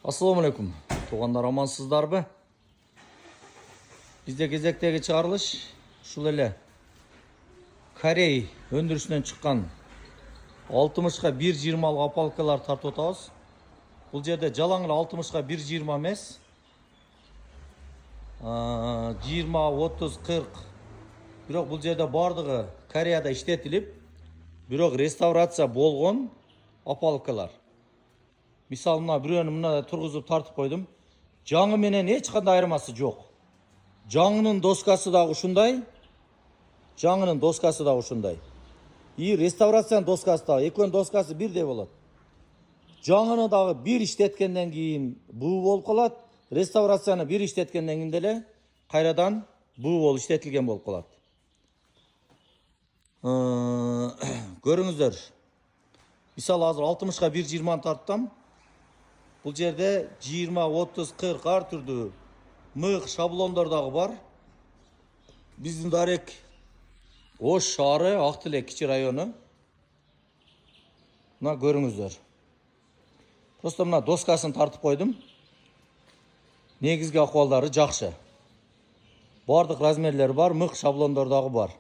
Assalamualaikum. Туғандар амансыздар бі? Бізде кезектегі чығарылыш шул эле Корей өндірісінен шыққан 60-ға 1.20 опалкалар тартып отабыз. Бұл жерде жалаң 60-ға 1.20 емес. 20, 30, 40. Бирок бұл жерде бардығы Кореяда иштетилип, бирок реставрация болгон опалкалар. Мисалы мына бирөөнү мына тургузуп тартып койдум. Жаңы менен эч кандай айырмасы жок. Жаңынын доскасы дагы ушундай. Жаңынын доскасы дагы ушундай. И реставрациянын доскасы дагы, экөөнүн доскасы бирдей болот. Жаңыны дагы бир иштеткенден кийин буу болуп калат. Реставрацияны бир иштеткенден кийин деле кайрадан буу болуп иштетилген болуп калат. Көрүңүздөр. Мисалы азыр 60-га 1.20 тарттым. Бұл жерде 20, 30, 40 ар түрдүү мык шаблондор дагы бар. Биздин Дарек Ош шаары, Ак Тилек кичи району. Мына көрүңүздөр. Просто мына доскасын тартып койдум. Негизги акыбалдары жакшы. Бардык размерлери бар, мык шаблондор дагы бар.